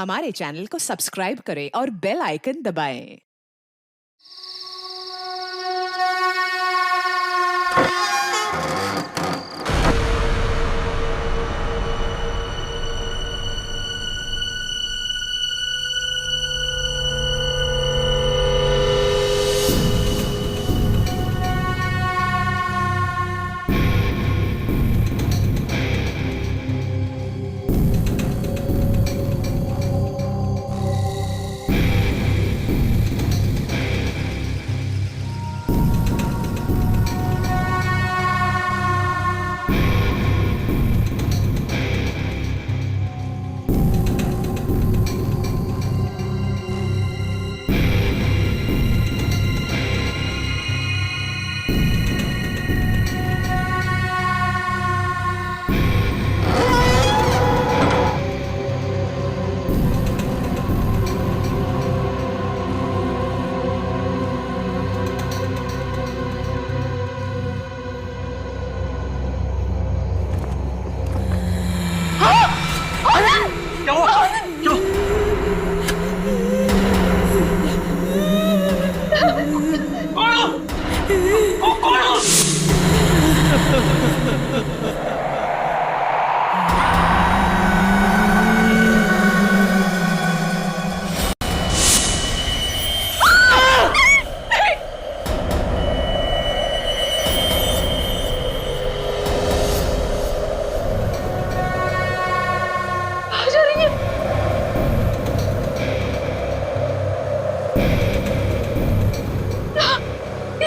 हमारे चैनल को सब्सक्राइब करें और बेल आइकन दबाएं।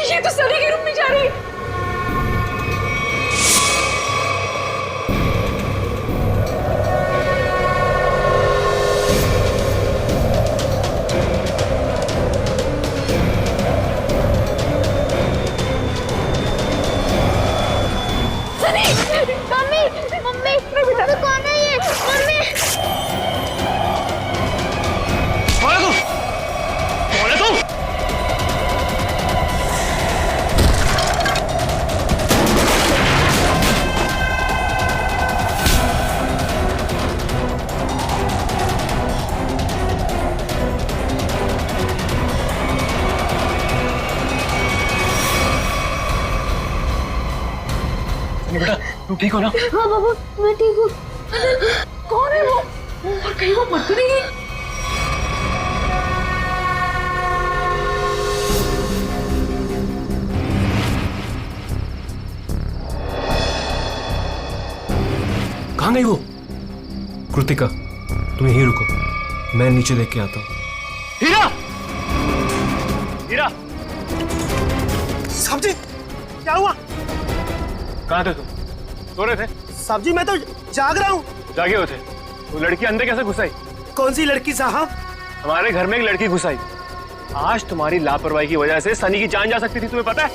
ये तो सनी के रूम में जा रही है। सनी, मम्मी, मम्मी, बेटा तो कौन है ये? मम्मी, कौन है तू? बेटा तू ठीक हो ना? हाँ बाबू, मैं ठीक हूँ। कौन है वो? और कहीं वो मर तो नहीं गई? कहाँ गई वो? कृतिका तुम यहीं रुको, मैं नीचे देख के आता हूँ। हीरा! हीरा! साहब जी, क्या हुआ? कहाँ थे तुम? सो रहे थे? साहब जी, मैं तो जाग रहा हूँ। जागे हुए थे? वो लड़की अंदर कैसे घुस आई? कौन सी लड़की साहब? हमारे घर में एक लड़की घुस आई। आज तुम्हारी लापरवाही की वजह से सनी की जान जा सकती थी, तुम्हें पता है?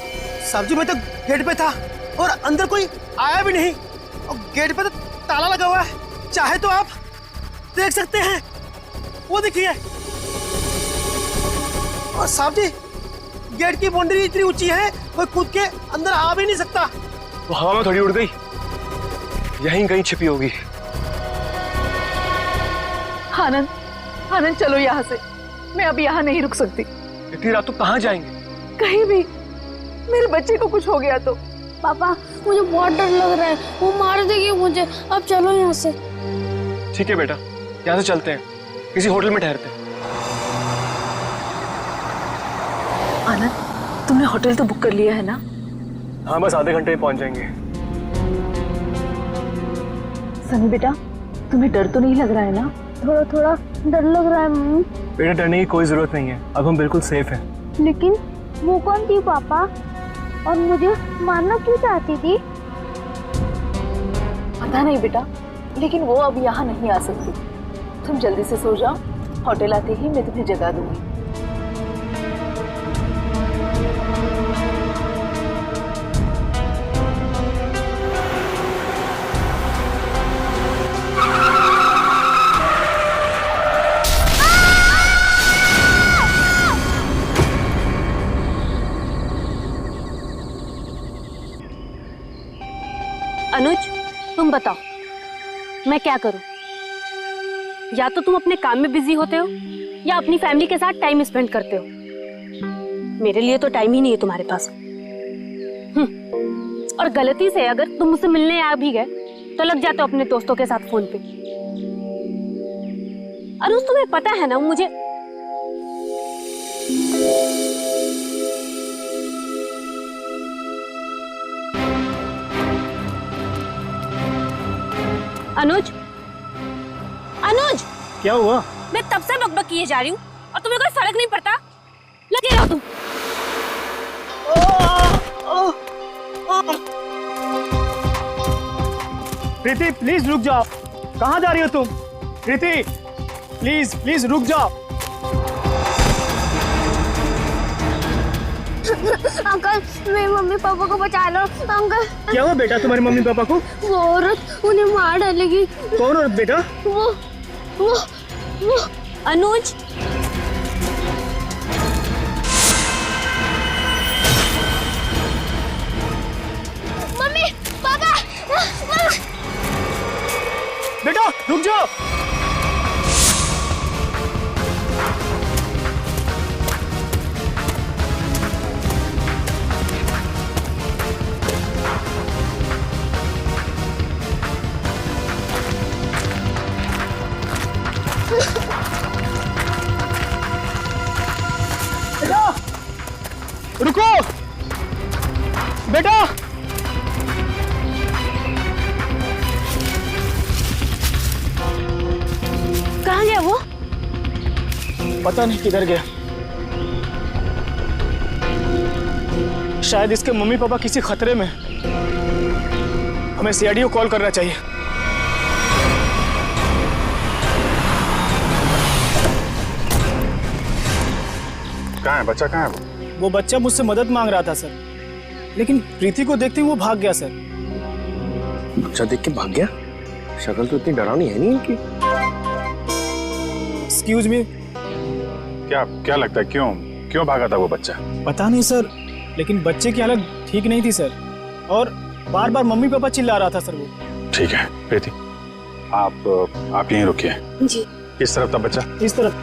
साहब जी, मैं तो गेट पे था और अंदर कोई आया भी नहीं और गेट पे तो ताला लगा हुआ है। चाहे तो आप देख सकते हैं, वो देखिए। और साहब जी, गेट की बाउंड्री इतनी ऊंची है, कोई कूद के अंदर आ भी नहीं सकता। वो हवा में थोड़ी उड़ गई, यहीं कहीं छिपी होगी। आनंद, आनंद चलो यहाँ से। मैं अब यहाँ नहीं रुक सकती। इतनी रात तो कहाँ जाएंगे? कहीं भी। मेरे बच्चे को कुछ हो गया तो। पापा, मुझे बहुत डर लग रहा है, वो मार देगी मुझे। अब चलो यहाँ से। ठीक है बेटा, यहाँ से चलते हैं, किसी होटल में ठहरते हैं। आनंद, तुमने होटल तो बुक कर लिया है ना? हाँ, बस आधे घंटे में पहुंच जाएंगे। सनी बेटा, तुम्हें डर तो नहीं लग रहा है ना? थोड़ा थोड़ा डर लग रहा है मम्मी। बेटा डरने की कोई जरूरत नहीं है, अब हम बिल्कुल सेफ हैं। लेकिन वो कौन थी पापा, और मुझे मारना क्यों चाहती थी? पता नहीं बेटा, लेकिन वो अब यहाँ नहीं आ सकती। तुम जल्दी से सो जाओ, होटल आते ही मैं तुम्हें जगा दूंगी। अनुज, तुम बताओ मैं क्या करूं? या तो तुम अपने काम में बिजी होते हो या अपनी फैमिली के साथ टाइम स्पेंड करते हो। मेरे लिए तो टाइम ही नहीं है तुम्हारे पास। और गलती से अगर तुम मुझसे मिलने आ भी गए तो लग जाते हो अपने दोस्तों के साथ फोन पे। अनुज तुम्हें पता है ना, मुझे अनुज अनुज क्या हुआ? मैं तब से बकबक किए जा रही हूँ और तुम्हें कोई फर्क नहीं पड़ता। लगे रहो तुम। प्रीति प्लीज रुक जाओ। कहाँ जा रही हो तुम? प्रीति प्लीज प्लीज रुक जाओ। अंकल मेरे मम्मी पापा को बचा लो अंकल। क्या हुआ बेटा तुम्हारे मम्मी पापा को? वो औरत उन्हें मार डालेगी। कौन औरत बेटा? वो अनुज मम्मी पापा बेटा रुक जाओ। बेटा रुको बेटा। कहाँ गया वो? पता नहीं किधर गया। शायद इसके मम्मी पापा किसी खतरे में। हमें सीआईडी को कॉल करना चाहिए। कहाँ है बच्चा? कहाँ है वो बच्चा मुझसे मदद मांग रहा था सर, लेकिन प्रीति को देखते ही वो भाग गया सर। बच्चा देख के भाग गया? शक्ल तो इतनी डरावनी है नहीं इनकी। Excuse me. क्या क्या लगता है क्यों भागा था वो बच्चा? पता नहीं सर, लेकिन बच्चे की हालत ठीक नहीं थी सर, और बार बार मम्मी पापा चिल्ला रहा था सर वो। ठीक है प्रीति, आप यहीं रुकिए। जी। किस तरफ था बच्चा? इस तरफ।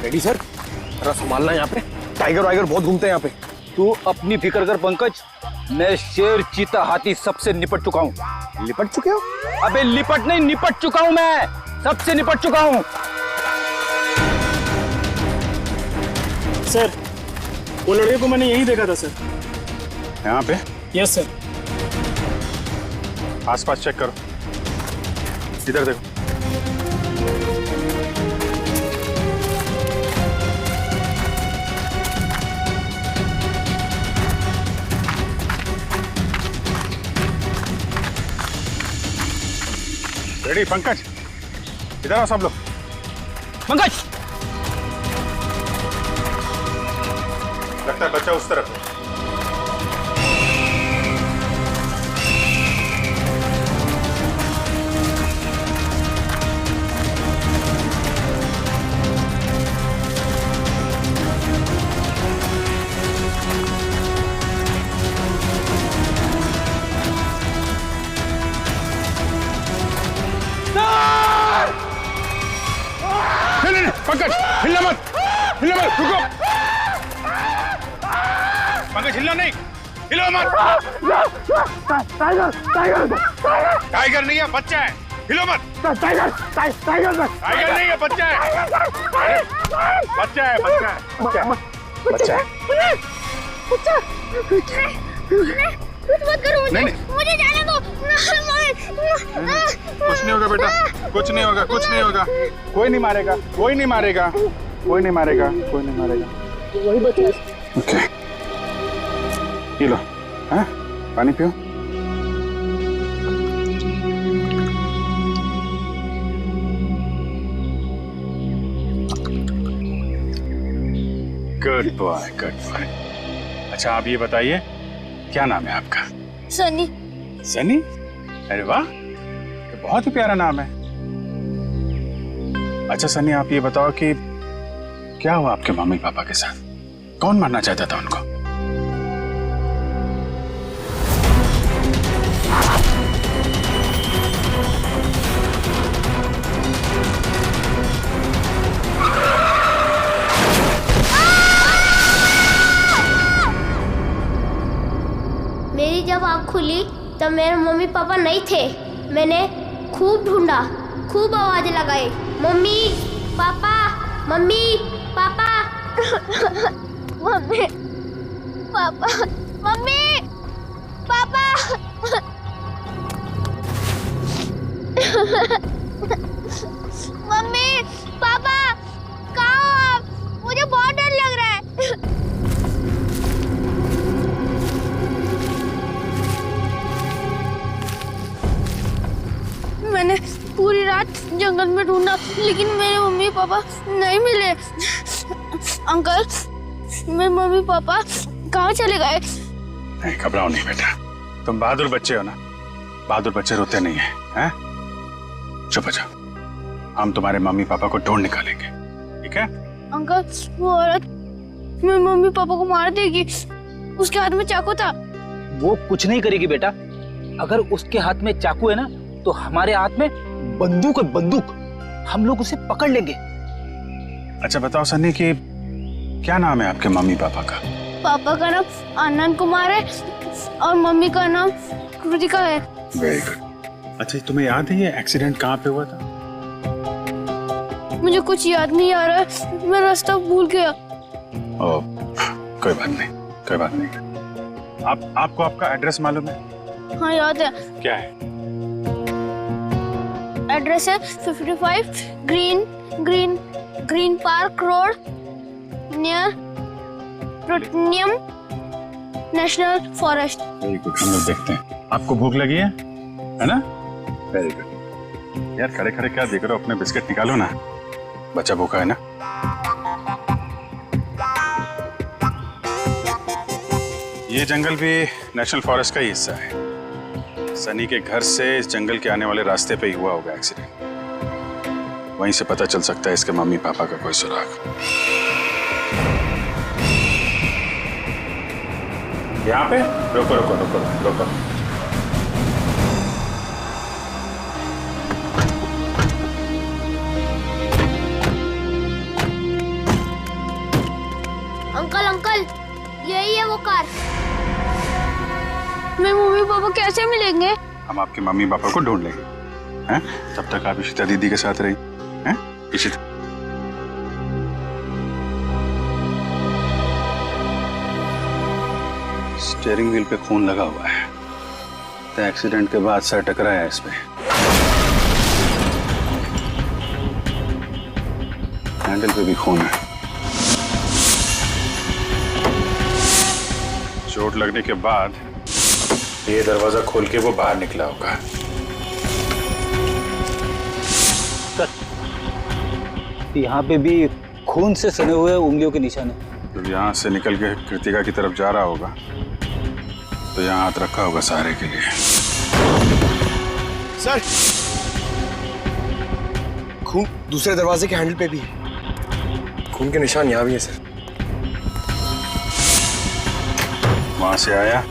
रेडी सर, जरा संभालना यहाँ पे। टाइगर वाइगर बहुत घूमते हैं यहाँ पे। तू अपनी फिक्र कर पंकज, मैं शेर चीता हाथी सबसे निपट चुका हूँ। लिपट चुके हो? अबे लिपट नहीं, निपट चुका हूँ, मैं सबसे निपट चुका हूँ। सर वो लड़के को मैंने यहीं देखा था सर। यहाँ पे? Yes sir. आसपास चेक करो, इधर देखो। रेडी पंकज, इधर आओ सब लोग। पंकज लगता है बच्चा उस तरफ है। नहीं, पंकज हिलना मत, रुको। पंकज हिलना नहीं, हिलो मत। टाइगर नहीं है, बच्चा है, हिलो मत। टाइगर नहीं है, बच्चा है। अरे, बच्चा है। कुछ मत करो मुझे। नहीं। मुझे जाने दो। कुछ नहीं होगा बेटा, कुछ नहीं होगा। कोई नहीं मारेगा। वही बता। ओके, ये लो, हाँ? पानी पियो। Good boy. अच्छा आप ये बताइए, क्या नाम है आपका? सनी। सनी? अरे वाह, ये बहुत ही प्यारा नाम है। अच्छा सनी, आप ये बताओ कि क्या हुआ आपके मम्मी पापा के साथ? कौन मारना चाहता था उनको? मेरी जब आँख खुली तब मेरे मम्मी पापा नहीं थे। मैंने खूब ढूंढा, खूब आवाजें लगाई, mummy papa, mummy papa. Mummy papa, mummy papa. Mummy papa कहाँ हो आप? मुझे बहुत डर लग रहा है। मैंने पूरी रात जंगल में ढूंढा लेकिन मेरे मम्मी पापा नहीं मिले। अंकल, मेरे मम्मी पापा कहाँ चले गए? नहीं, घबराओ नहीं बेटा, तुम बहादुर बच्चे हो ना, बहादुर बच्चे रोते नहीं है, हैं? चुप हो जाओ, हम तुम्हारे मम्मी पापा को ढूंढ निकालेंगे, ठीक है? अंकल, वो औरत मेरे मम्मी पापा को मार देगी। उसके हाथ में चाकू था। वो कुछ नहीं करेगी बेटा। अगर उसके हाथ में चाकू है ना तो हमारे हाथ में बंदूक है, बंदूक। हम लोग उसे पकड़ लेंगे। अच्छा बताओ सन्नी कि क्या नाम है आपके मम्मी पापा का? पापा का नाम आनंद कुमार है और मम्मी का नाम कृतिका है। Very good. अच्छा तुम्हें याद है ये एक्सीडेंट कहाँ पे हुआ था? मुझे कुछ याद नहीं आ रहा है, मैं रास्ता भूल गया। ओह, कोई बात नहीं, कोई बात नहीं। आपको आपका एड्रेस मालूम है? हाँ याद है। क्या है? एड्रेस है 55 green park road near plutonium national forest. Very good, हम लोग देखते हैं। आपको भूख लगी है ना? Very good. यार खड़े खड़े क्या देख रहे हो, अपने बिस्किट निकालो ना, बच्चा भूखा है ना। ये जंगल भी नेशनल फॉरेस्ट का ही हिस्सा है। सनी के घर से इस जंगल के आने वाले रास्ते पे ही हुआ होगा एक्सीडेंट। वहीं से पता चल सकता है इसके मम्मी पापा का कोई सुराग। यहाँ पे रुको रुको रुको रुको। अंकल अंकल, यही है वो कार। मेरे मम्मी पापा कैसे मिलेंगे? हम आपके मम्मी पापा को ढूंढ लेंगे, हैं? तब तक आप इशिता दीदी के साथ रही, हैं? इशिता। स्टीयरिंग व्हील पे खून लगा हुआ है, तो एक्सीडेंट के बाद सर टकराया इस पे। हैंडल पे भी खून है। चोट लगने के बाद ये दरवाजा खोल के वो बाहर निकला होगा। यहाँ पे भी खून से सने हुए उंगलियों के निशान है। जब यहाँ से निकल के कृतिका की तरफ जा रहा होगा तो यहाँ हाथ रखा होगा सहारे के लिए। सर, खून दूसरे दरवाजे के हैंडल पे भी है। खून के निशान यहाँ भी है सर। वहां से आया,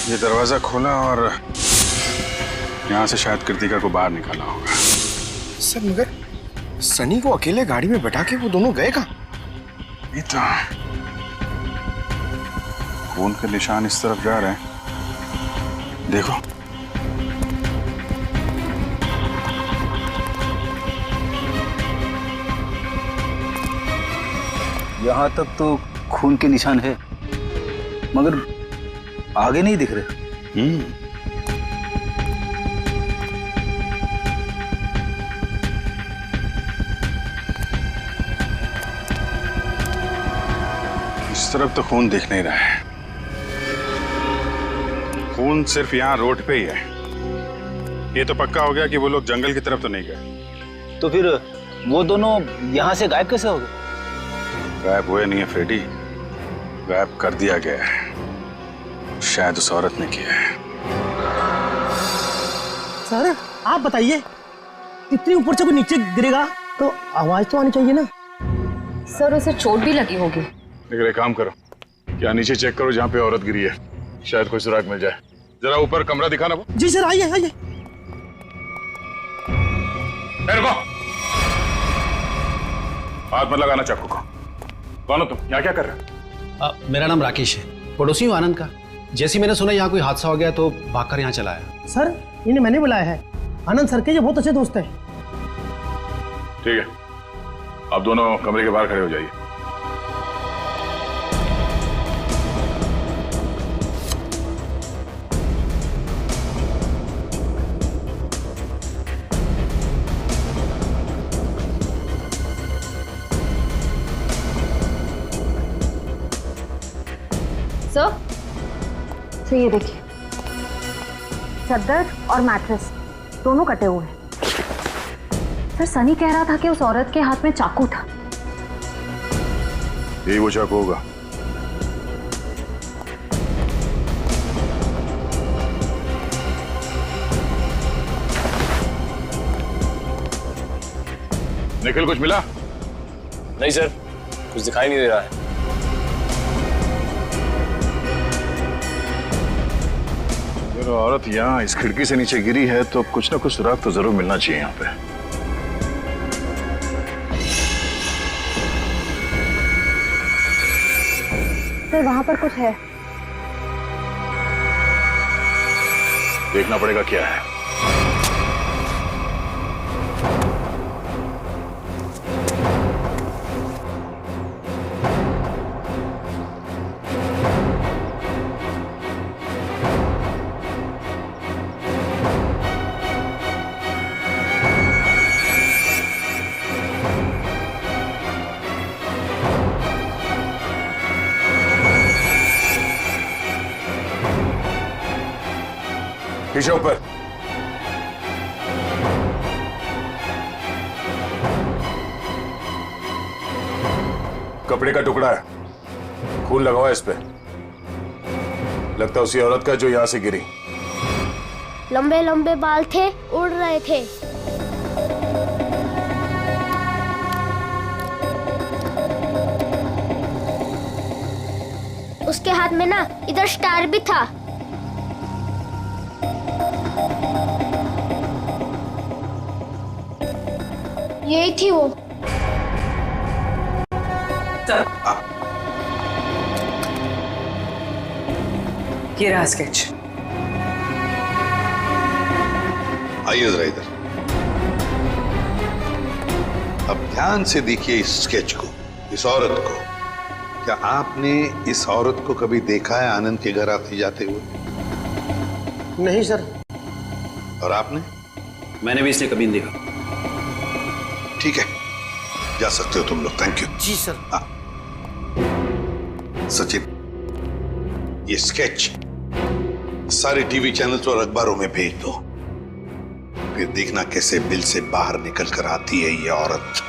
ये दरवाजा खोला और यहाँ से शायद कृतिका को बाहर निकाला होगा। सर मगर सनी को अकेले गाड़ी में बैठा के वो दोनों गए कहाँ? नहीं तो खून के निशान इस तरफ जा रहे हैं, देखो। यहाँ तक तो खून के निशान है मगर आगे नहीं दिख रहे। इस तरफ तो खून दिख नहीं रहा है। खून सिर्फ यहाँ रोड पे ही है। ये तो पक्का हो गया कि वो लोग जंगल की तरफ तो नहीं गए। तो फिर वो दोनों यहाँ से गायब कैसे हो गए? गायब हुए नहीं है फ्रेडी, गायब कर दिया गया है। शायद उस औरत ने किया है। सर आप बताइए, इतनी ऊपर से कोई नीचे गिरेगा तो आवाज तो आनी चाहिए ना। सर उसे चोट भी लगी होगी। लेकिन एक काम करो, क्या नीचे चेक करो जहाँ पे औरत गिरी है, शायद कोई सुराग मिल जाए। जरा ऊपर कमरा दिखाना वो। जी सर, आइए आइए। रुको, हाथ मत लगाना चाकू को। कौन हो तुम? यहाँ क्या कर रहे हो? मेरा नाम राकेश है, पड़ोसी हूँ आनंद का। जैसे ही मैंने सुना यहाँ कोई हादसा हो गया तो भागकर यहाँ चला आया। सर इन्हें मैंने बुलाया है, आनंद सर के ये बहुत अच्छे दोस्त हैं। ठीक है, आप दोनों कमरे के बाहर खड़े हो जाइए। सर ये देखिए, चादर और मैट्रेस दोनों कटे हुए हैं। सर सनी कह रहा था कि उस औरत के हाथ में चाकू था। यही वो चाकू होगा। निखिल कुछ मिला? नहीं सर, कुछ दिखाई नहीं दे रहा है। अगर औरत यहाँ इस खिड़की से नीचे गिरी है तो कुछ ना कुछ सुराग तो जरूर मिलना चाहिए यहाँ पे। सर वहां पर कुछ है। देखना पड़ेगा क्या है। पीछे ऊपर। कपड़े का टुकड़ा है, खून लगा हुआ है इस पे। लगता है उसी औरत का जो यहां से गिरी। लंबे लंबे बाल थे, उड़ रहे थे। उसके हाथ में ना इधर स्टार भी था। यही थी वो। ये रहा स्केच। आइए जरा इधर। अब ध्यान से देखिए इस स्केच को, इस औरत को। क्या आपने इस औरत को कभी देखा है आनंद के घर आते जाते हुए? नहीं सर। और आपने? मैंने भी इसे कभी नहीं देखा। ठीक है, जा सकते हो तुम लोग। Thank you. जी सर। हाँ सचिन, ये स्केच सारे टीवी चैनल्स और अखबारों में भेज दो। फिर देखना कैसे बिल से बाहर निकल कर आती है ये औरत।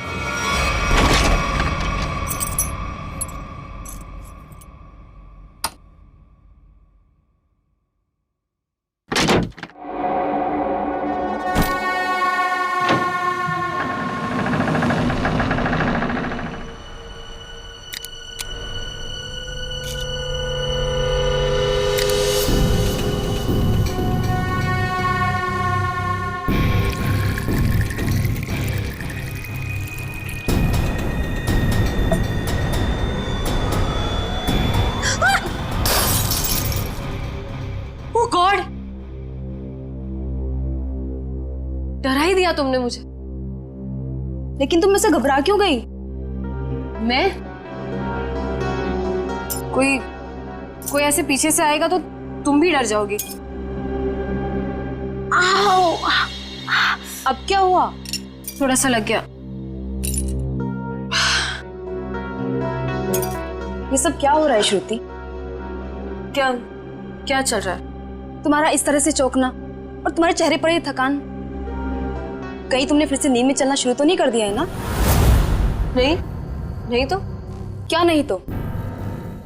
गॉड, डरा ही दिया तुमने मुझे। लेकिन तुम मुझसे घबरा क्यों गई? मैं कोई ऐसे पीछे से आएगा तो तुम भी डर जाओगी। आओ, अब क्या हुआ? थोड़ा सा लग गया। ये सब क्या हो रहा है श्रुति? क्या चल रहा है? तुम्हारा इस तरह से चौंकना और तुम्हारे चेहरे पर ये थकान, कहीं तुमने फिर से नींद में चलना शुरू तो नहीं कर दिया है ना? नहीं तो क्या नहीं तो?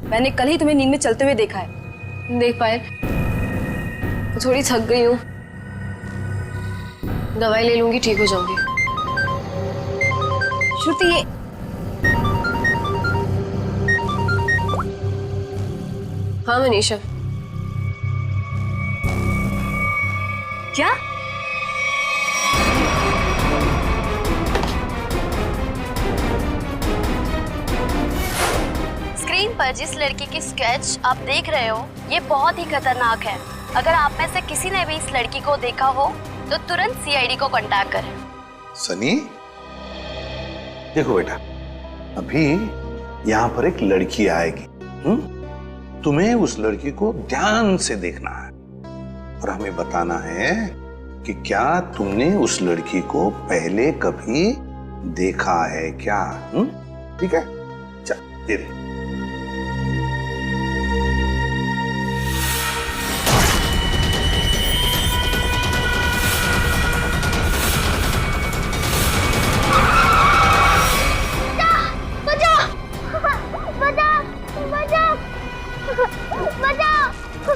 मैंने कल ही तुम्हें नींद में चलते हुए देखा है। देख पाए, थोड़ी थक गई हूँ, दवाई ले लूंगी, ठीक हो जाऊंगी। श्रुति ये हाँ मनीषा। क्या? स्क्रीन पर जिस लड़की की स्केच आप देख रहे हो ये बहुत ही खतरनाक है। अगर आप में से किसी ने भी इस लड़की को देखा हो तो तुरंत सीआईडी को कांटेक्ट करें। सनी, देखो बेटा, अभी यहाँ पर एक लड़की आएगी। तुम्हें उस लड़की को ध्यान से देखना है और हमें बताना है कि क्या तुमने उस लड़की को पहले कभी देखा है क्या? ठीक है, चल दे दे।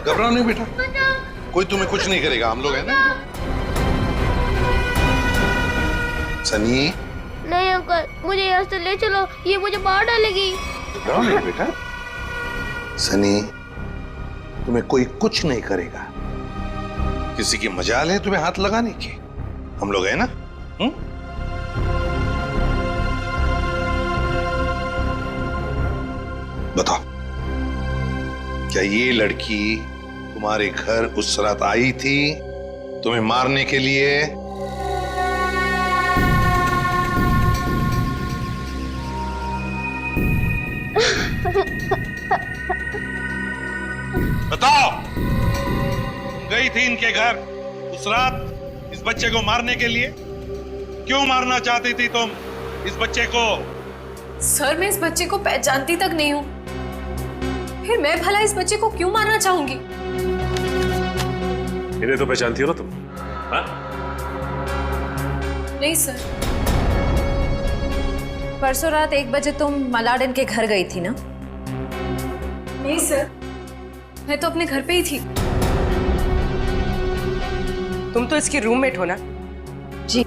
घबराओ नहीं बेटा, कोई तुम्हें कुछ नहीं करेगा, हम लोग हैं ना। सनी, नहीं अंकल, मुझे यहाँ से ले चलो, ये मुझे मार डालेगी। घबराओ नहीं बेटा। सनी, तुम्हें कोई कुछ नहीं करेगा। किसी की मजाल है तुम्हें हाथ लगाने की? हम लोग हैं ना। बताओ, क्या ये लड़की तुम्हारे घर उस रात आई थी तुम्हें मारने के लिए? बताओ, गई थी इनके घर उस रात इस बच्चे को मारने के लिए? क्यों मारना चाहती थी तुम इस बच्चे को? सर, मैं इस बच्चे को पहचानती तक नहीं हूँ, फिर मैं भला इस बच्चे को क्यों मारना चाहूंगी? इन्हें तो पहचानती हो ना तुम? हाँ? नहीं सर। परसों रात 1 बजे तुम मलाडन के घर गई थी ना? नहीं सर, मैं तो अपने घर पे ही थी। तुम तो इसकी रूममेट हो ना? जी।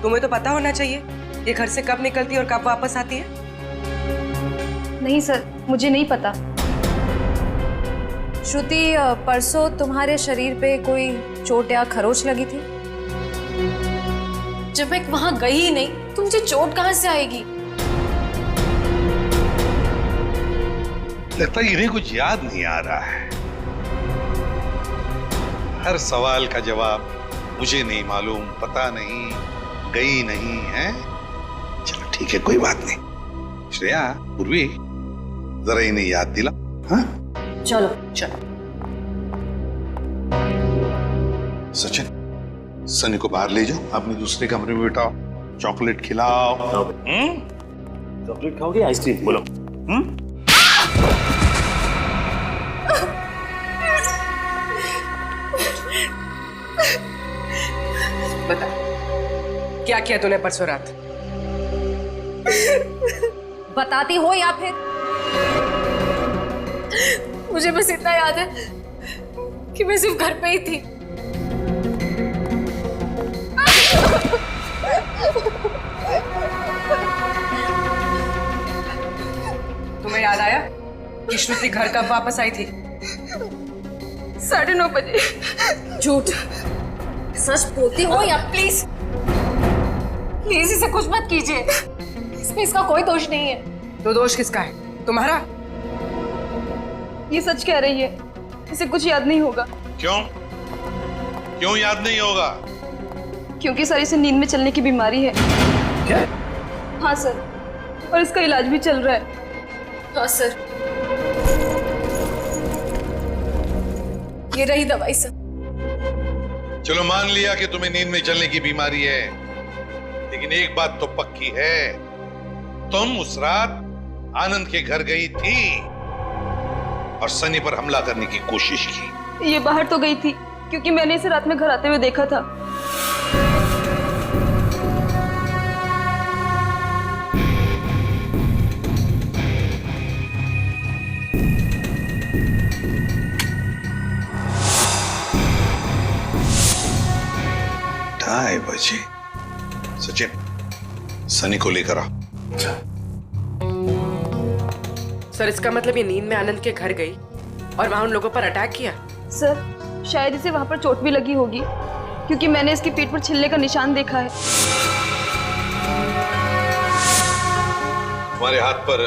तुम्हें तो पता होना चाहिए ये घर से कब निकलती है और कब वापस आती है। नहीं सर, मुझे नहीं पता। श्रुति, परसों तुम्हारे शरीर पे कोई चोट या खरोच लगी थी? जब मैं वहां गई ही नहीं तो मुझे चोट कहां से आएगी? लगता है इन्हें कुछ याद नहीं आ रहा है। हर सवाल का जवाब मुझे नहीं मालूम, पता नहीं, गई नहीं है। चलो ठीक है, कोई बात नहीं। श्रेया, पूर्वी, जरा इन्हें याद दिला। हाँ, चलो चलो। सचिन, सनी को बाहर ले जाओ, अपने दूसरे कमरे में बिठाओ, चॉकलेट खिलाओ। चॉकलेट खाओगे? आइसक्रीम? बोलो। बता, क्या किया तूने परसों रात? बताती हो या फिर? मुझे बस इतना याद है कि मैं सिर्फ घर पे ही थी। तुम्हें याद आया कि श्रुति घर कब वापस आई थी? 9:30 बजे। झूठ। सच बोलती हो या? प्लीज प्लीज इसे कुछ मत कीजिए, इसमें इसका कोई दोष नहीं है। तो दोष किसका है? तुम्हारा? ये सच कह रही है, इसे कुछ याद नहीं होगा। क्यों? क्यों याद नहीं होगा? क्योंकि सर इसे नींद में चलने की बीमारी है। क्या? हाँ सर, और इसका इलाज भी चल रहा है। हाँ सर, ये रही दवाई सर। चलो मान लिया कि तुम्हें नींद में चलने की बीमारी है, लेकिन एक बात तो पक्की है, तुम उस रात आनंद के घर गई थी और सनी पर हमला करने की कोशिश की। ये बाहर तो गई थी क्योंकि मैंने इसे रात में घर आते हुए देखा था। ढाई बजे। सचिन, सनी को लेकर आओ। सर, इसका मतलब ये नींद में आनंद के घर गई और वहां उन लोगों पर अटैक किया? सर, शायद इसे वहां पर चोट भी लगी होगी क्योंकि मैंने इसकी पीठ पर छिलने का निशान देखा है। तुम्हारे हाथ पर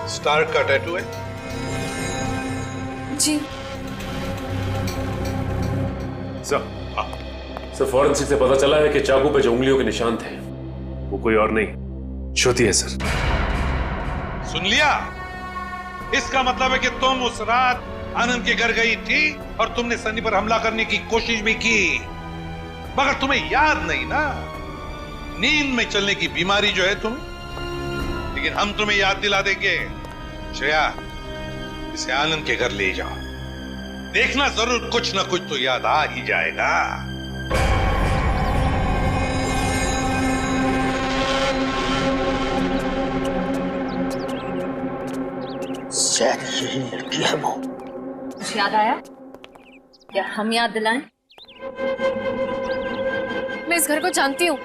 स्टार का टैटू है? जी सर फॉरेंसिक से पता चला है कि चाकू पे जो उंगलियों के निशान थे वो कोई और नहीं, श्रुति है सर। सुन लिया? इसका मतलब है कि तुम उस रात आनंद के घर गई थी और तुमने सनी पर हमला करने की कोशिश भी की, मगर तुम्हें याद नहीं ना, नींद में चलने की बीमारी जो है तुम्हें। लेकिन हम तुम्हें याद दिला देंगे। श्रेया, इसे आनंद के घर ले जाओ, देखना जरूर कुछ ना कुछ तो याद आ ही जाएगा। शायद यही लड़की है वो। कुछ याद आया? क्या हम याद दिलाएं? मैं इस घर को जानती हूँ।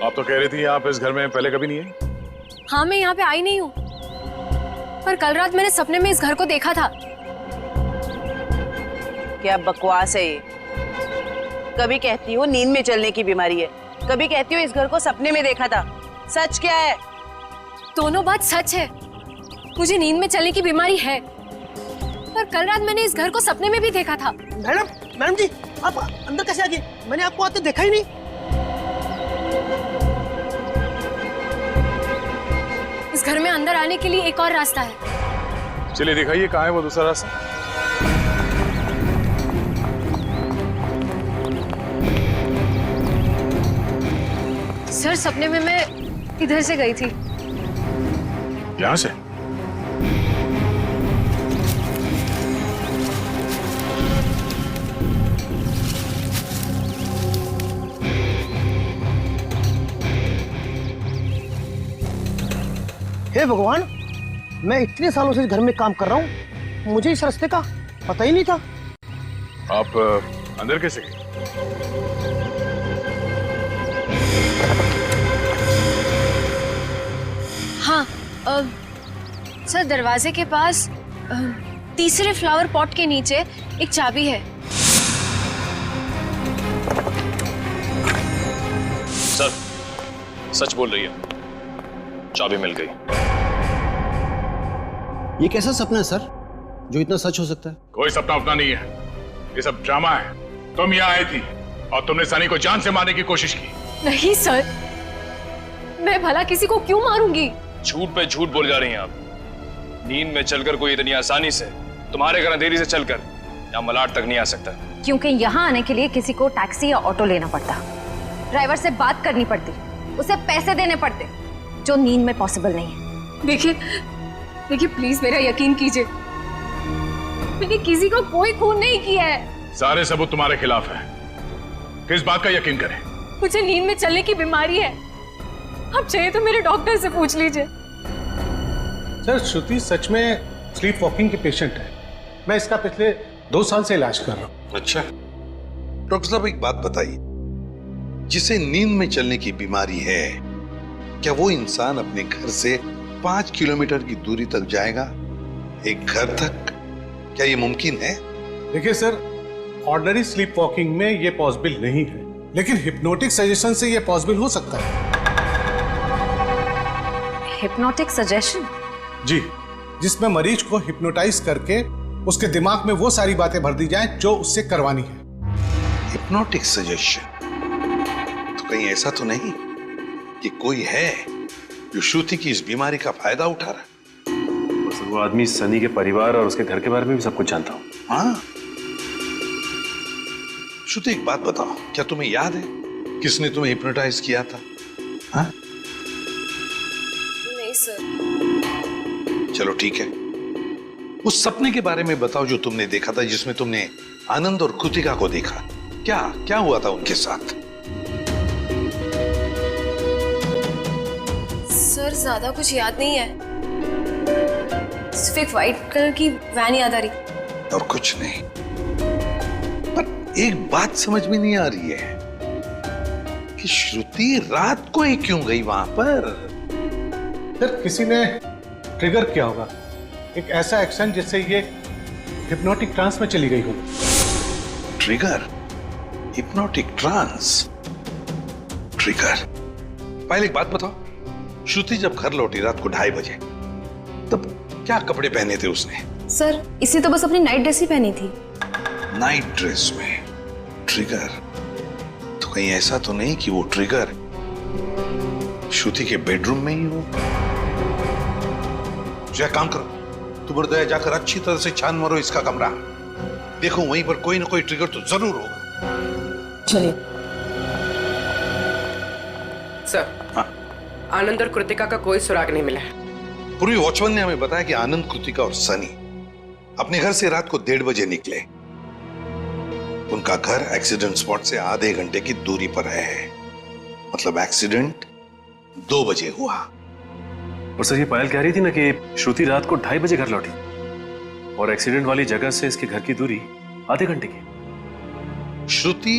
आप तो कह रही थी आप इस घर में पहले कभी नहीं आई। हाँ, मैं यहाँ पे आई नहीं हूँ, पर कल रात मैंने सपने में इस घर को देखा था। क्या बकवास है ये? कभी कहती हो नींद में चलने की बीमारी है, कभी कहती हो इस घर को सपने में देखा था। सच क्या है? दोनों बात सच है। मुझे नींद में चलने की बीमारी है, पर कल रात मैंने इस घर को सपने में भी देखा था। मैडम जी, आप अंदर कैसे आ गए? मैंने आपको आते देखा ही नहीं। इस घर में अंदर आने के लिए एक और रास्ता है। चलिए दिखाइए कहाँ है वो दूसरा रास्ता। सर, सपने में मैं इधर से गई थी। यहाँ से? हे भगवान, मैं इतने सालों से इस घर में काम कर रहा हूँ, मुझे इस रास्ते का पता ही नहीं था। आप अंदर कैसे गए? हाँ, सर दरवाजे के पास तीसरे फ्लावर पॉट के नीचे एक चाबी है। सर सच बोल रही है, चाबी मिल गई। ये कैसा सपना है सर जो इतना सच हो सकता है? कोई सपना अपना नहीं है, ये सब ड्रामा है। तुम यहाँ आई थी और तुमने सनी को जान से मारने की कोशिश की। नहीं सर, मैं भला किसी को क्यों मारूंगी? झूठ पे झूठ बोल जा रही हैं आप। नींद में चलकर कोई इतनी आसानी से तुम्हारे घर अंधेरी से चलकर यहाँ मलाड तक नहीं आ सकता। क्योंकि यहाँ आने के लिए किसी को टैक्सी या ऑटो लेना पड़ता, ड्राइवर से बात करनी पड़ती, उसे पैसे देने पड़ते, जो नींद में पॉसिबल नहीं है। देखिए प्लीज मेरा यकीन कीजिए, मैंने किसी को कोई खून नहीं किया है। सारे सबूत तुम्हारे खिलाफ है, किस बात का यकीन करें? मुझे नींद में चलने की बीमारी है, आप चाहिए तो मेरे डॉक्टर से पूछ लीजिए। सर, श्रुति सच में स्लीप वॉकिंग की पेशेंट है। मैं इसका पिछले 2 साल से इलाज कर रहा हूँ। अच्छा डॉक्टर साहब, एक बात बताइए, जिसे नींद में चलने की बीमारी है, क्या वो इंसान अपने घर से 5 किलोमीटर की दूरी तक जाएगा, एक घर तक? क्या ये मुमकिन है? देखिए सर, ऑर्डिनरी स्लीप वॉकिंग में ये पॉसिबल नहीं है, लेकिन हिप्नोटिक सजेशन से ये पॉसिबल हो सकता है। Hypnotic suggestion? जी, जिसमें मरीज को हिप्नोटाइज करके उसके दिमाग में वो सारी बातें भर दी जाएं जो उससे करवानी है। Hypnotic suggestion? तो कहीं ऐसा तो नहीं कि कोई है जो श्रुति की इस बीमारी का फायदा उठा रहा है? बस वो आदमी सनी के परिवार और उसके घर के बारे में भी सब कुछ जानता हूँ। हाँ, श्रुति एक बात बताओ, क्या तुम्हें याद है किसने तुम्हें हिप्नोटाइज किया था? हाँ? नहीं सर। चलो ठीक है, उस सपने के बारे में बताओ जो तुमने देखा था, जिसमें तुमने आनंद और कृतिका को देखा। क्या क्या हुआ था उनके साथ? सर ज्यादा कुछ याद नहीं है, सिर्फ एक व्हाइट कलर की वैन याद आ रही। और कुछ नहीं? पर एक बात समझ में नहीं आ रही है कि श्रुति रात को ही क्यों गई वहां पर? सर, किसी ने ट्रिगर किया होगा, एक ऐसा एक्शन जिससे ये हिप्नोटिक ट्रांस में चली गई हो। ट्रिगर? Hypnotic trance? ट्रिगर? पहले एक बात बताओ, श्रुति जब घर लौटी रात को 2:30 बजे, तब क्या कपड़े पहने थे उसने? सर इसी तो बस अपनी नाइट ड्रेस ही पहनी थी। नाइट ड्रेस में ट्रिगर? तो कहीं ऐसा तो नहीं कि वो ट्रिगर श्रुति के बेडरूम में ही हो? जो काम करो, तुम और दया जाकर अच्छी तरह से छान मारो इसका कमरा। देखो वहीं पर कोई ना कोई ट्रिगर तो जरूर होगा। चलिए। सर, हाँ? आनंद और कृतिका का कोई सुराग नहीं मिला है। पूर्वी वॉचमैन ने हमें बताया कि आनंद, कृतिका और सनी अपने घर से रात को 1:30 बजे निकले। उनका घर एक्सीडेंट स्पॉट से आधे घंटे की दूरी पर है। मतलब एक्सीडेंट 2 बजे हुआ। और सर ये पायल कह रही थी ना कि श्रुति रात को 2:30 बजे घर लौटी और एक्सीडेंट वाली जगह से इसके घर की दूरी आधे घंटे की। श्रुति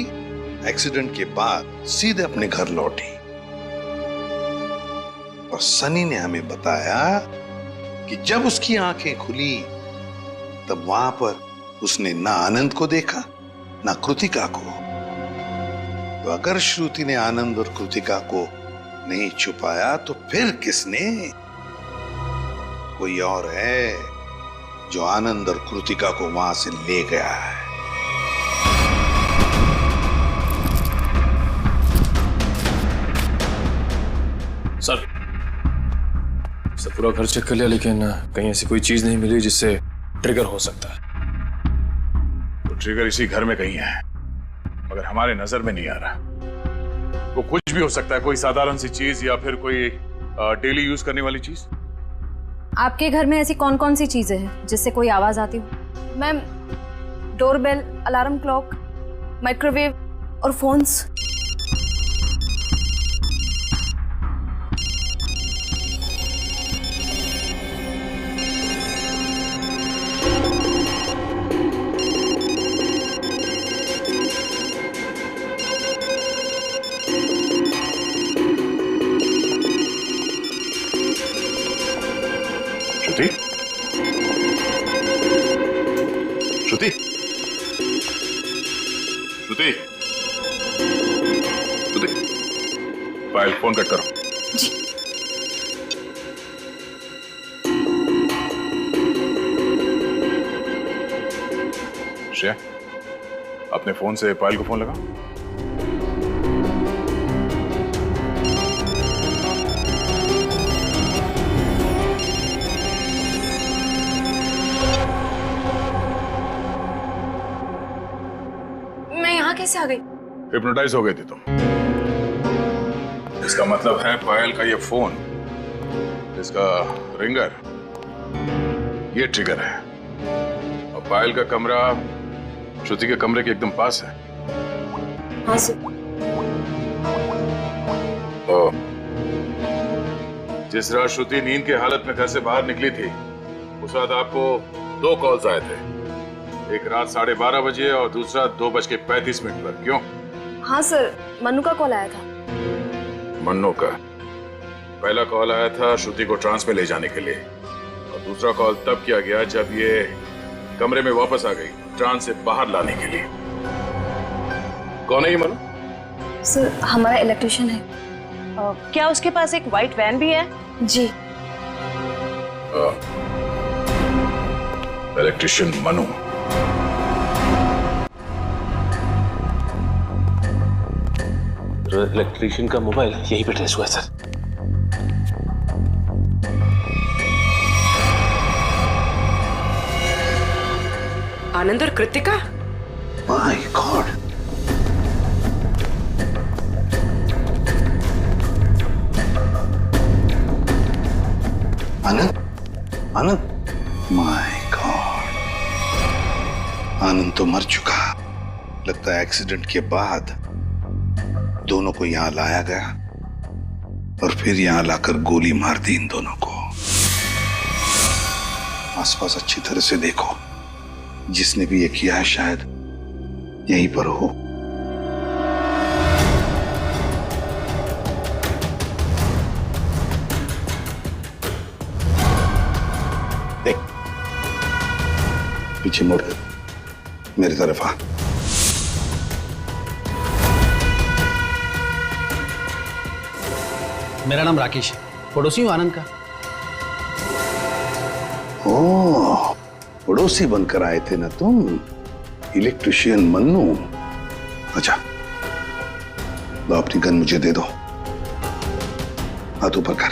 एक्सीडेंट के बाद सीधे अपने घर लौटी और सनी ने हमें बताया कि जब उसकी आंखें खुली तब वहां पर उसने ना आनंद को देखा ना कृतिका को। तो अगर श्रुति ने आनंद और कृतिका को नहीं छुपाया तो फिर किसने? कोई और है जो आनंद और कृतिका को वहां से ले गया है। सर पूरा घर चेक कर लिया लेकिन कहीं ऐसी कोई चीज नहीं मिली जिससे ट्रिगर हो सकता है। तो ट्रिगर इसी घर में कहीं है मगर हमारे नजर में नहीं आ रहा। वो कुछ भी हो सकता है, कोई साधारण सी चीज या फिर कोई डेली यूज करने वाली चीज। आपके घर में ऐसी कौन कौन सी चीजें हैं जिससे कोई आवाज आती हो? Ma'am, doorbell, alarm clock, microwave और फोन्स। श्रुति? श्रुति? श्रुति? श्रुति? पायल फोन कट करो। जी। श्रेया, अपने फोन से पायल को फोन लगा। कैसे आ गई? हिप्नोटाइज हो गई थी तुम। इसका मतलब है पायल का ये फोन, इसका रिंगर, ये ट्रिगर है। और पायल का कमरा श्रुति के कमरे के एकदम पास है। हाँ सर। और जिस रात श्रुति नींद की हालत में घर से बाहर निकली थी उस रात आपको 2 कॉल्स आए थे, एक रात 12:30 बजे और दूसरा 2:35 पर। क्यों? हाँ सर, मन्नू का कॉल आया था। मन्नू का? पहला कॉल आया था श्रुति को ट्रांस में ले जाने के लिए और दूसरा कॉल तब किया गया जब ये कमरे में वापस आ गई ट्रांस से बाहर लाने के लिए। कौन है ये मन्नू? सर हमारा इलेक्ट्रिशियन है। क्या उसके पास एक व्हाइट वैन भी है? जी। इलेक्ट्रिशियन मन्नू। इलेक्ट्रिशियन का मोबाइल यहीं पे ट्रेस हुआ है सर। आनंद और Kritika? My god. Anand, Anand, my god, Anand तो मर चुका। लगता है एक्सीडेंट के बाद दोनों को यहां लाया गया और फिर यहां लाकर गोली मार दी इन दोनों को। आसपास अच्छी तरह से देखो, जिसने भी ये किया है शायद यहीं पर हो। देख, पीछे मुड़, मेरी तरफ आ। मेरा नाम राकेश है, पड़ोसी हूँ आनंद का। ओह, पड़ोसी बनकर आए थे ना तुम, इलेक्ट्रिशियन मन्नू। अच्छा, लो अपनी गन मुझे दे दो, हाथ ऊपर कर।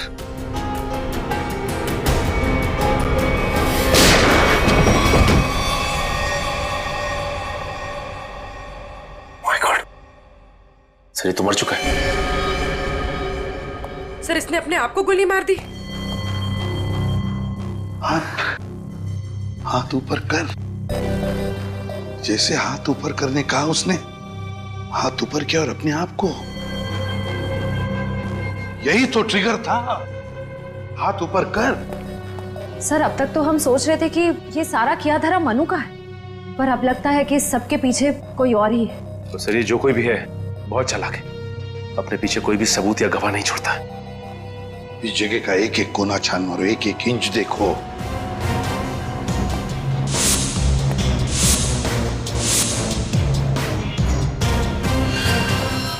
माय गॉड, सर ये तो मर चुका है। सर इसने अपने आप को गोली मार दी। हाथ ऊपर कर। जैसे हाथ ऊपर करने कहा उसने, हाथ ऊपर किया और अपने आप को। यही तो ट्रिगर था, हाथ ऊपर कर। सर अब तक तो हम सोच रहे थे कि ये सारा किया धरा मनु का है, पर अब लगता है कि सबके पीछे कोई और ही है। तो सर ये जो कोई भी है बहुत चालाक है, अपने पीछे कोई भी सबूत या गवाह नहीं छोड़ता। इस जगह का एक एक कोना छान मारो, एक एक इंच देखो।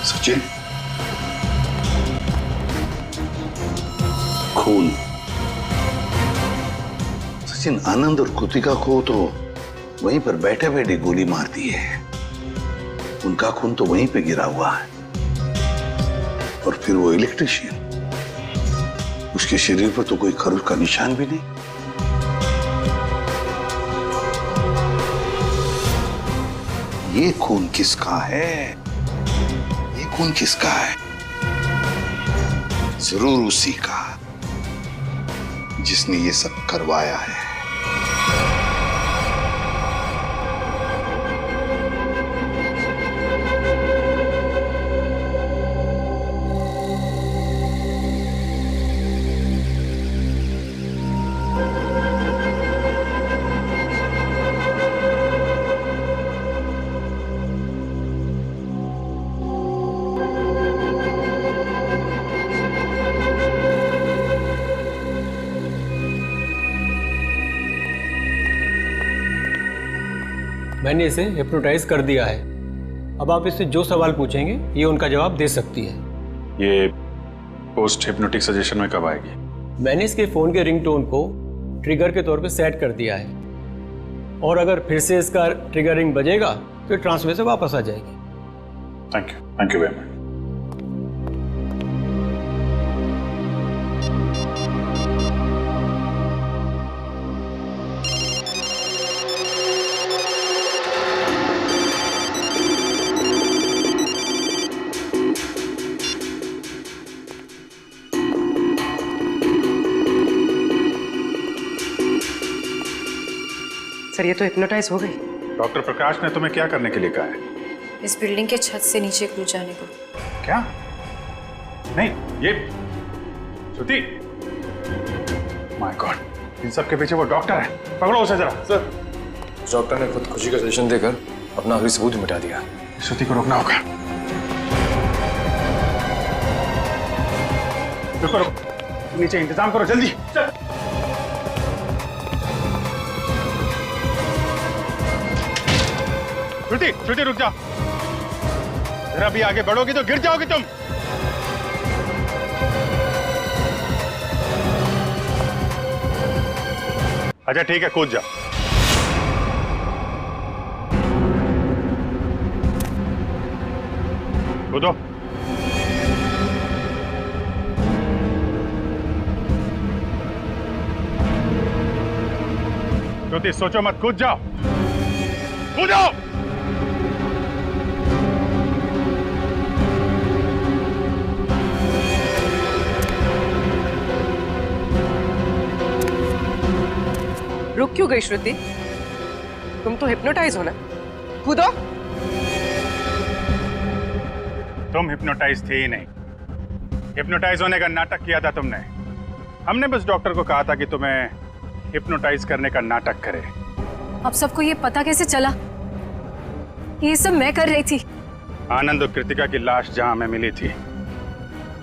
सचिन, खून। सचिन, आनंद और कृतिका को तो वहीं पर बैठे बैठे गोली मार दी है। उनका खून तो वहीं पे गिरा हुआ है। और फिर वो इलेक्ट्रिशियन, उसके शरीर पर तो कोई खरोच का निशान भी नहीं। ये खून किसका है? ये खून किसका है? जरूर उसी का जिसने ये सब करवाया है। मैंने इसे हिप्नोटाइज कर दिया है। अब आप इससे जो सवाल पूछेंगे ये उनका जवाब दे सकती है। ये पोस्ट हिप्नोटिक सजेशन में कब आएगी? मैंने इसके फ़ोन के रिंगटोन को ट्रिगर के तौर पे सेट कर दिया है, और अगर फिर से इसका ट्रिगरिंग बजेगा तो ट्रांसफर से वापस आ जाएगी। Thank you very much. Sir ये तो हिप्नोटाइज हो गई। डॉक्टर प्रकाश ने तुम्हें क्या करने के लिए कहा है? इस बिल्डिंग के छत से नीचे कूद जाने को। क्या? नहीं, ये श्रुति, माय गॉड, इन सब के पीछे वो डॉक्टर है। पकड़ो उसे जरा। सर, डॉक्टर ने खुदकुशी का सजेशन देकर अपना आखिरी सबूत मिटा दिया। श्रुति को रोकना होगा। रुको, नीचे इंतजाम करो जल्दी। चल। श्रुति रुक जाओ, जरा भी आगे बढ़ोगी तो गिर जाओगी तुम। अच्छा ठीक है, कूद जाओ। कूदो। श्रुति सोचो मत, कूद जाओ, कूदो। रुक क्यों गई श्रुति? तुम तो हिप्नोटाइज हो ना, कूदो। तुम हिप्नोटाइज थे ही नहीं, हिप्नोटाइज होने का नाटक किया था तुमने। हमने बस डॉक्टर को कहा था कि तुम्हें हिप्नोटाइज करने का नाटक करे। अब सबको ये पता कैसे चला? ये सब मैं कर रही थी। आनंद और कृतिका की लाश जहां हमें मिली थी,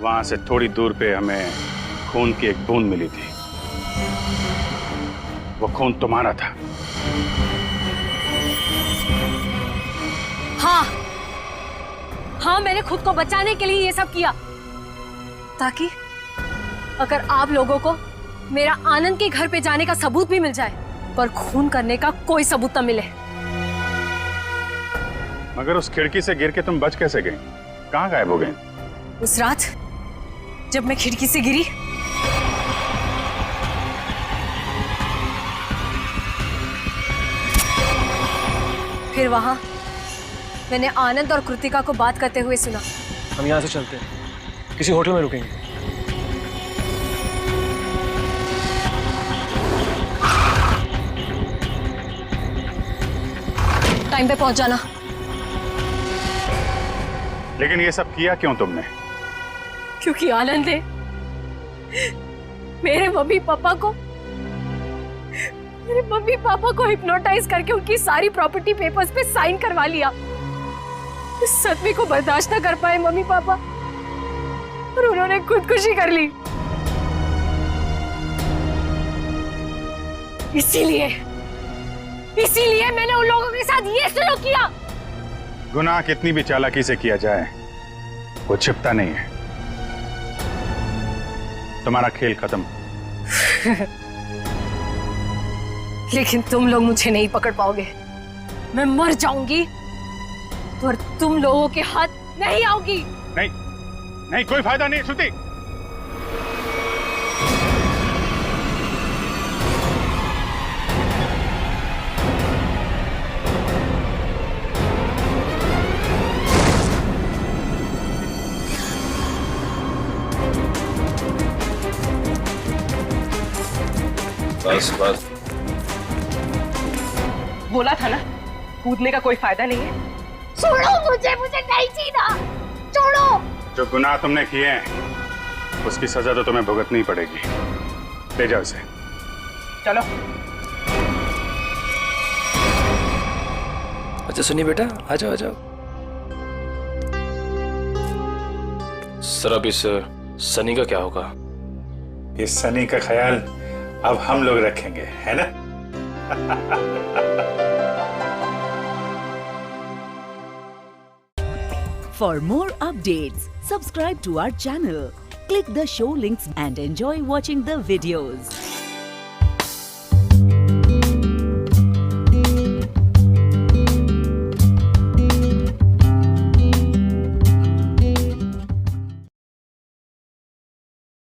वहां से थोड़ी दूर पे हमें खून की एक बूंद मिली थी। वो खून तुम्हारा था। हाँ, मैंने खुद को बचाने के लिए ये सब किया, ताकि अगर आप लोगों को मेरा आनंद के घर पे जाने का सबूत भी मिल जाए, पर खून करने का कोई सबूत न मिले। मगर उस खिड़की से गिर के तुम बच कैसे गई? कहाँ गायब हो गई? उस रात जब मैं खिड़की से गिरी, फिर वहां मैंने आनंद और कृतिका को बात करते हुए सुना। हम यहाँ से चलते हैं, किसी होटल में रुकेंगे। टाइम पे पहुंच जाना। लेकिन ये सब किया क्यों तुमने? क्योंकि आनंद ने मेरे मम्मी पापा को हिप्नोटाइज करके उनकी सारी प्रॉपर्टी पेपर्स पे साइन करवा लिया। इस सदमे को बर्दाश्त न कर पाए मम्मी पापा और उन्होंने खुदकुशी कर ली। इसीलिए मैंने उन लोगों के साथ ये सलूक किया। गुनाह कितनी भी चालाकी से किया जाए वो छिपता नहीं है। तुम्हारा खेल खत्म। लेकिन तुम लोग मुझे नहीं पकड़ पाओगे। मैं मर जाऊंगी पर तुम लोगों के हाथ नहीं आऊंगी। नहीं, कोई फायदा नहीं श्रुति। बस बोला था ना, कूदने का कोई फायदा नहीं है। छोड़ो मुझे नहीं जीना, छोड़ो। जो गुनाह तुमने किए हैं उसकी सजा तो तुम्हें भुगतनी ही पड़ेगी। ले जाओ इसे। चलो। अच्छा सुनिए बेटा, आ जाओ आ जाओ। सर अब इस सनी का क्या होगा? इस सनी का ख्याल अब हम लोग रखेंगे, है ना? For more updates, subscribe to our channel, click the show links and enjoy watching the videos.